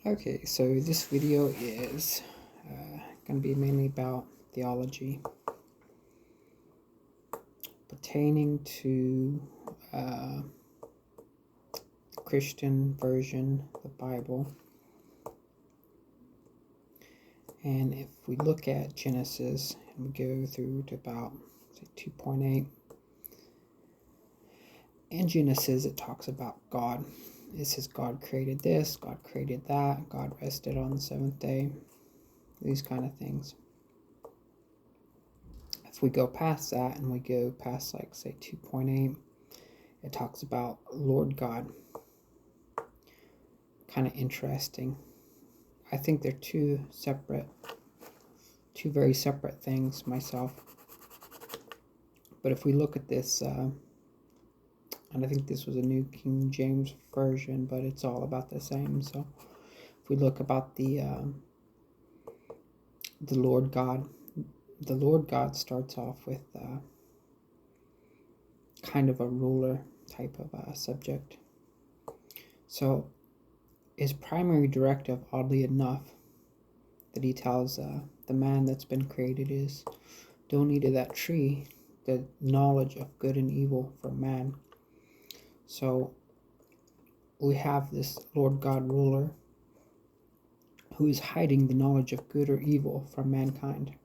Okay, so this video is going to be mainly about theology pertaining to the Christian version of the Bible. And if we look at Genesis and we go through to about, say, 2.8, in Genesis it talks about God. It says God created this, God created that, God rested on the seventh day, these kind of things. If we go past that and we go past, like, say, 2.8, it talks about Lord God. Kind of interesting. I think they're two very separate things myself. But if we look at this, and I think this was a New King James version, but it's all about the same. So if we look about the Lord God, the Lord God starts off with kind of a ruler type of subject. So his primary directive, oddly enough, that he tells the man that's been created is, don't eat of that tree, the knowledge of good and evil from man. So we have this Lord God ruler who is hiding the knowledge of good or evil from mankind.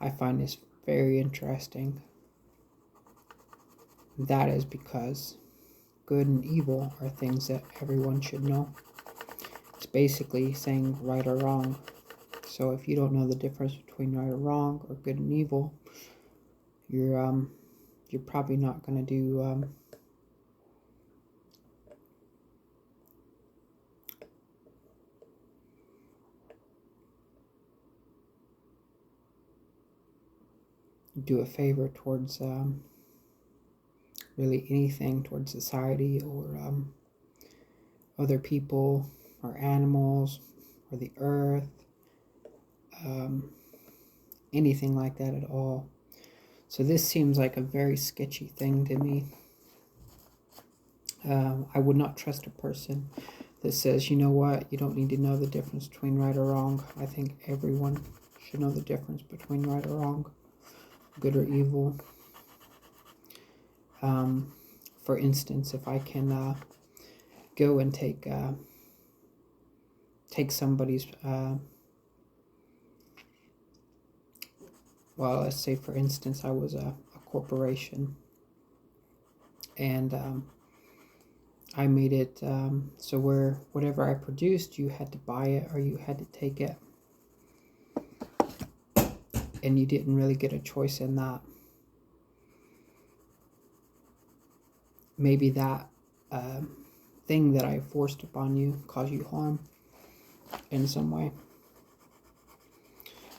I find this very interesting. That is because good and evil are things that everyone should know. It's basically saying right or wrong. So if you don't know the difference between right or wrong or good and evil, you're probably not going to do a favor towards really anything, towards society or other people or animals or the earth, anything like that at all. So this seems like a very sketchy thing to me. I would not trust a person that says, you know what, you don't need to know the difference between right or wrong. I think everyone should know the difference between right or wrong, good or evil. For instance, if I can go and take somebody's, well, let's say for instance I was a corporation, and I made it so where whatever I produced, you had to buy it or you had to take it, and you didn't really get a choice in that. Maybe that thing that I forced upon you caused you harm in some way.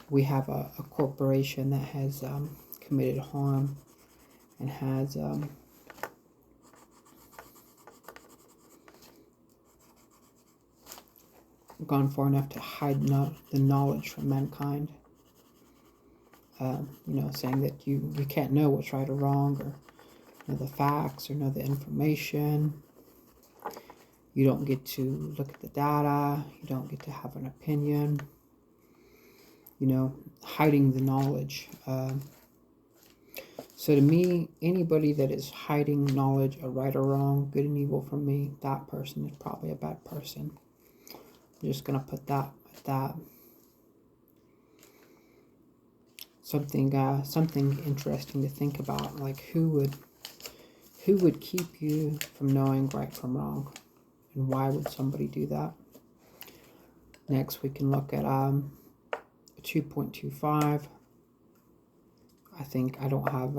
We have a corporation that has committed harm and has gone far enough to hide the knowledge from mankind. Saying that you can't know what's right or wrong, or know the facts, or know the information. You don't get to look at the data. You don't get to have an opinion. Hiding the knowledge. So to me, anybody that is hiding knowledge of right or wrong, good and evil from me, that person is probably a bad person. I'm just going to put that at that. Something interesting to think about, like who would keep you from knowing right from wrong, and why would somebody do that? Next, we can look at 2.25. I think I don't have,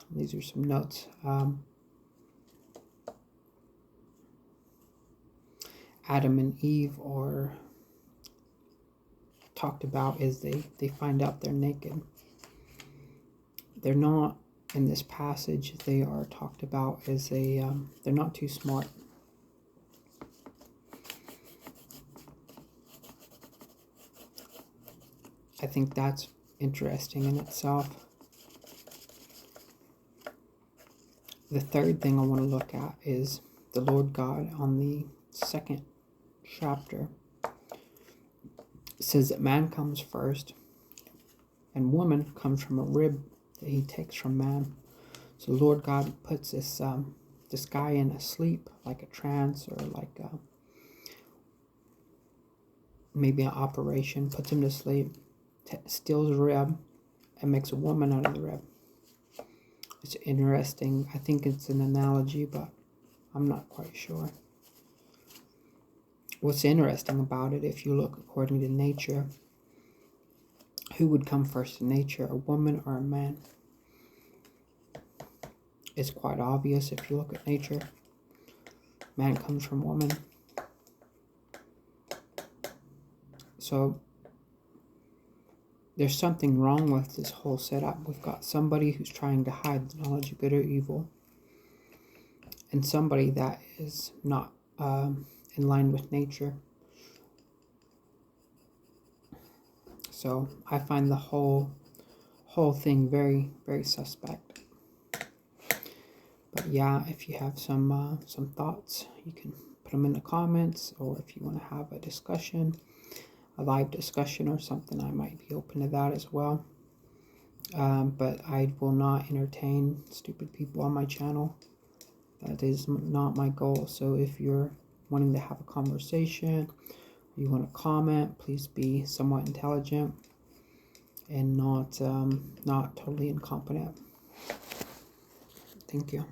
these are some notes. Adam and Eve are talked about as they find out they're naked. They're not, in this passage, they are talked about as they're not too smart. I think that's interesting in itself. The third thing I want to look at is the Lord God on the second chapter, it says that man comes first and woman comes from a rib that he takes from man. So Lord God puts this guy in a sleep, like a trance, or like maybe an operation, puts him to sleep, steals a rib, and makes a woman out of the rib. It's interesting. I think it's an analogy, but I'm not quite sure. What's interesting about it, if you look according to nature, who would come first in nature, a woman or a man? It's quite obvious if you look at nature. Man comes from woman. So there's something wrong with this whole setup. We've got somebody who's trying to hide the knowledge of good or evil, and somebody that is not in line with nature. So I find the whole thing very, very suspect. But yeah, if you have some thoughts, you can put them in the comments, or if you want to have a discussion, a live discussion or something, I might be open to that as well. But I will not entertain stupid people on my channel. That is not my goal. So if you're wanting to have a conversation, or you want to comment, please be somewhat intelligent and not totally incompetent. Thank you.